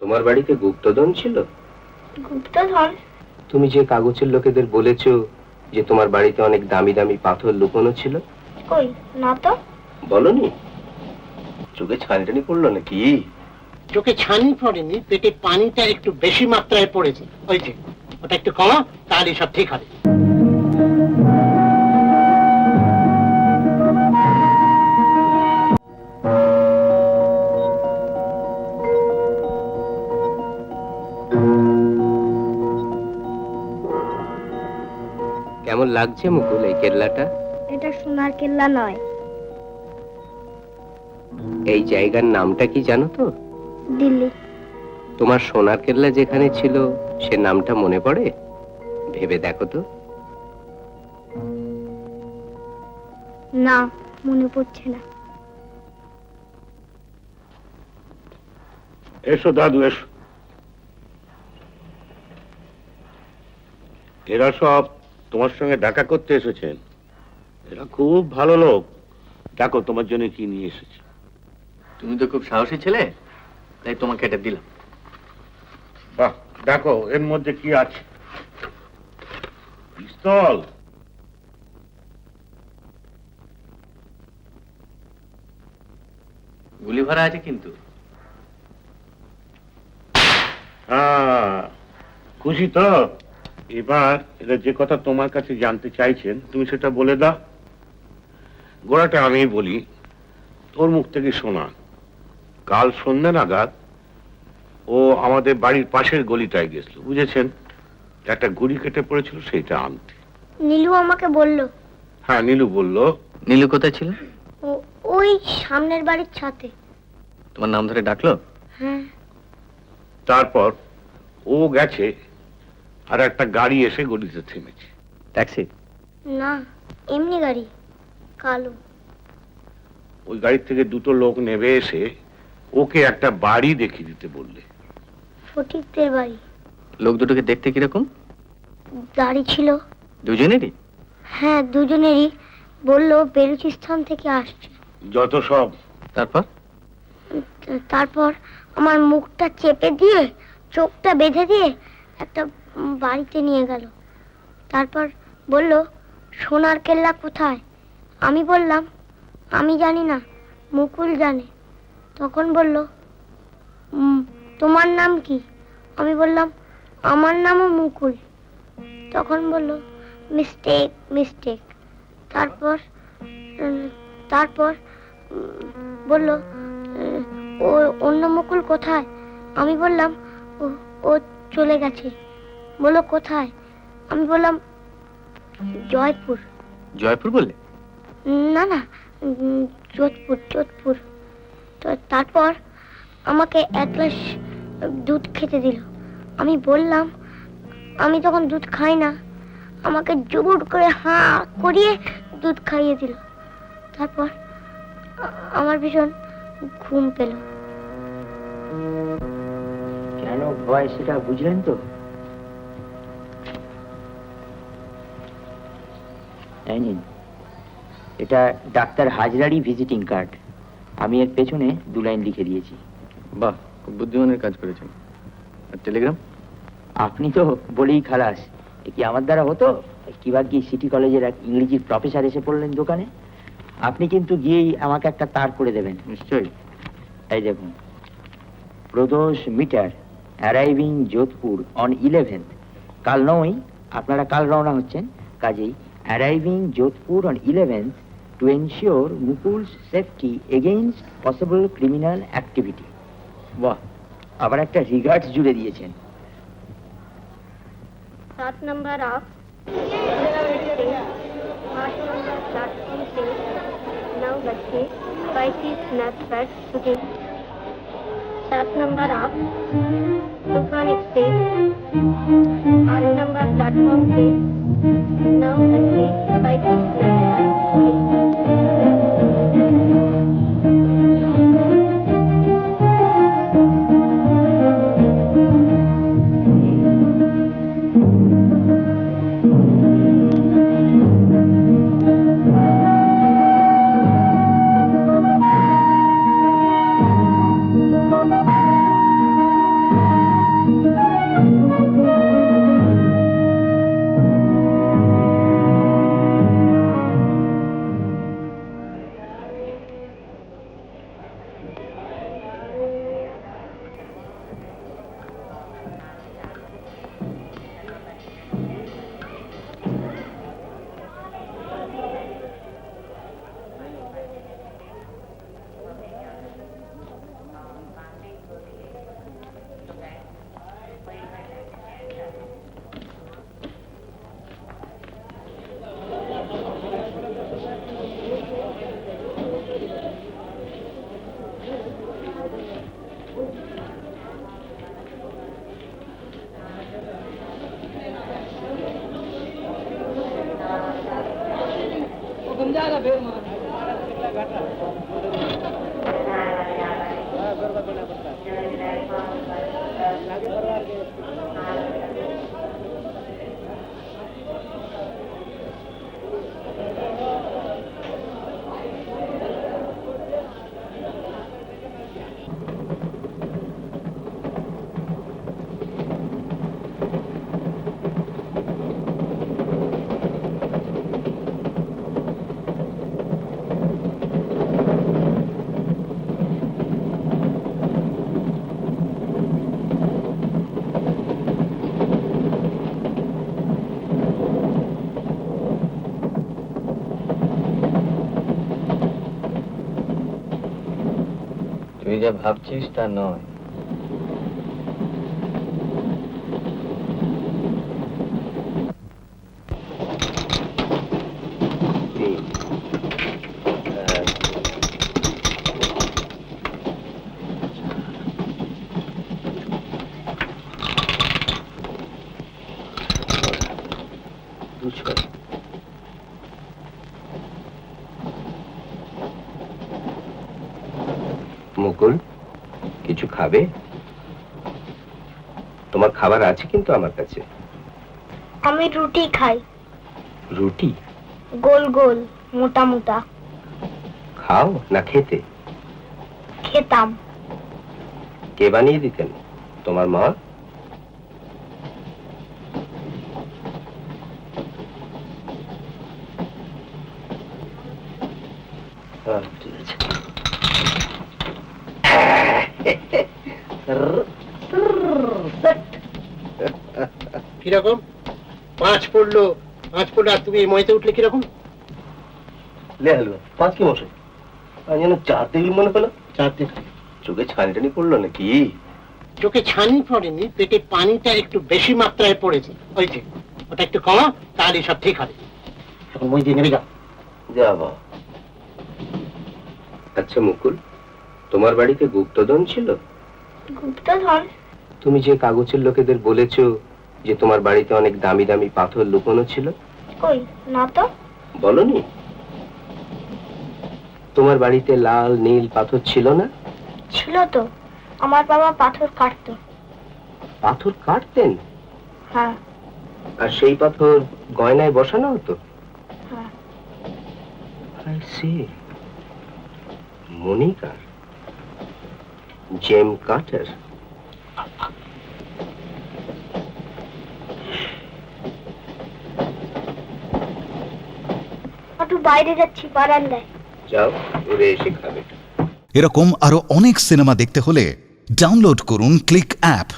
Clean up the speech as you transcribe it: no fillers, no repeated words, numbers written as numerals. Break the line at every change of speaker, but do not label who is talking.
তোমার বাড়িতে গুপ্তধন ছিল?
গুপ্তধন?
তুমি যে কাগজের লোকেদের বলেছো যে তোমার বাড়িতে অনেক দামি দামি পাথর লুকোনো ছিল।
কই না তো।
বলনি? চোখে ছানিটানি পড়লো নাকি?
চোখে ছানি পড়েনি, পেটে পানিটা একটু বেশি মাত্রায় পড়েছে। ওই যে ওটা একটু কমা, তাহলে সব ঠিক হবে।
কেমন লাগছে মুকুল এই কেল্লাটা?
এটা সোনার কেল্লা নয়।
এই জায়গার নামটা কি জানো তো?
দিল্লি।
তোমার সোনার কেল্লা যেখানে ছিল সে নামটা মনে পড়ে? ভেবে দেখো তো।
না, মনে পড়ছে না।
এসো দাদু, এসো। এরা সব তোমার সঙ্গে দেখা করতে এসেছেন। এরা খুব ভালো লোক। দেখো তোমার জন্য কি নিয়ে এসেছে।
তুমি তো খুব সাহসী ছেলে, তাই তোমাকে এটা দিলাম।
বাহ, দেখো এর মধ্যে কি আছে। পিস্তল।
গুলি ভরা আছে কিন্তু।
হ্যাঁ, খুশি তো? এবার এরা যে কথা তোমার কাছে জানতে চাইছেন তুমি সেটা বলে দাও। গোড়াটা আমি বলি, তোর মুখ থেকে শোনা। কাল সন্ধ্যা নাগাদ ও আমাদের বাড়ির পাশের গলিটায় গেছিল, বুঝেছেন? একটা গুড়ি কেটে পড়েছিল, সেইটা আনতে।
নীলু আমাকে বলল।
হ্যাঁ, নীলু বলল।
নীলু কোথায় ছিল?
ওই সামনের বাড়ির ছাদে।
তোমার নাম ধরে ডাকলো?
হ্যাঁ।
তারপর ও গেছে, আর একটা গাড়ি এসে গলিতে থেমেছে।
ট্যাক্সি?
না, এমনি গাড়ি, কালো।
ওই গাড়ি থেকে দুটো লোক নেমে এসে ওকে একটা বাড়ি দেখিয়ে দিতে বললে।
ফটিকদের বাড়ি।
লোক দুটোকে দেখতে কিরকম?
দাড়ি ছিল।
দুজনেরই?
হ্যাঁ, দুজনেরই। বললো বেলুচিস্তান থেকে আসছে।
যত সব।
তারপর?
তারপর আমার মুখটা চেপে দিয়ে চোখটা বেঁধে দিয়ে একটা বাড়িতে নিয়ে গেল। তারপর বলল সোনার কেল্লা কোথায়। আমি বললাম আমি জানি না, মুকুল জানে। তখন বলল তোমার নাম কি? আমি বললাম আমার নামও মুকুল। তখন বলল মিস্টেক মিস্টেক। তারপর বলল ও অন্য মুকুল কোথায়? আমি বললাম ও চলে গেছে। বলল কোথায়? আমি বললাম জয়পুর।
জয়পুর বললে?
না না, যোধপুর যোধপুর। তো তারপর আমাকে এক গ্লাস দুধ খেতে দিল। আমি বললাম আমি তখন দুধ খাই না। আমাকে জোর করে হাঁ করিয়ে দুধ খাইয়ে দিল। তারপর আমার ভীষণ ঘুম পেল।
কেন ভয় সেটা বুঝলেন তো? এটা ডাক্তার হাজরারই ভিজিটিং কার্ড। আমি এর পেছনে 2 লাইন লিখে দিয়েছি।
বাহ, খুব বুদ্ধিমানের কাজ করেছেন। আর টেলিগ্রাম?
আপনি তো বলেই খালাস। এ কি আমার দ্বারা হতো? কিবার কি সিটি কলেজের এক ইংরেজির প্রফেসর এসে পড়লেন দোকানে। আপনি কিন্তু গিয়েই আমাকে একটা তার করে দেবেন।
নিশ্চয়ই।
এই দেখুন, Pradosh Mitter arriving Jodhpur on 11th। কাল নয়, আপনারা কাল রওনা হচ্ছেন। কাজেই arriving Jodhpur on 11th to ensure Mukul's safety against possible criminal activity. বাহ, আবার একটা রিগার্ডস জুড়ে দিয়েছেন।
7 नंबर आप 8 नंबर प्लेटफॉर्म से 9:35 पर शूटिंग। 7 नंबर आप तूफान एक्सप्रेस 8 नंबर प्लेटफॉर्म से 9:35 पर शूटिंग।
তুই যা ভাবছিস তা নয়।
মুকুল, কিছু খাবে? তোমার খাবার আছে কিন্তু আমার কাছে।
আমি রুটি খাই,
রুটি?
গোল গোল মোটা মোটা।
খাও না খেতে?
খেতাম।
কে বানিয়ে দিতেন? তোমার মা? ঠিক আছে।
কিরকম? 5 পড়লো আর তুমি এই মইতে উঠলে কিরকম?
লে হলো 5 কি মশাই? আমি যেন 4 দেখলি মনে হলো।
4 দেখে
চোখে ছানি পড়লো নাকি?
চোখে ছানি পড়েনি, পেটে পানিটা একটু বেশি মাত্রায় পড়েছে। ওই যে ওটা একটু কমা, তাহলে সব ঠিক হবে। এখন মই দিয়ে নেমে যাও।
যাবা। আচ্ছা মুকুল, তোমার বাড়িতে গুপ্তধন ছিল?
গুপ্তধন?
তুমি যে কাগজের লোকেদের বলেছো যে তোমার বাড়িতে অনেক দামি দামি পাথর লুকোনো ছিল।
কই না তো।
বলনি? তোমার বাড়িতে লাল নীল পাথর ছিল না?
ছিল তো, আমার বাবা পাথর কাটতো।
পাথর কাটতেন?
হ্যাঁ।
আর সেই পাথর গয়নায় বসানো হতো?
হ্যাঁ।
I see. Moniker, Jem Carter.
একটু বাইরে যাচ্ছি, বারান্দায়।
যাও, ঘুরে এসে খাবে।
এরকম আরো অনেক সিনেমা দেখতে হলে ডাউনলোড করুন ক্লিক অ্যাপ।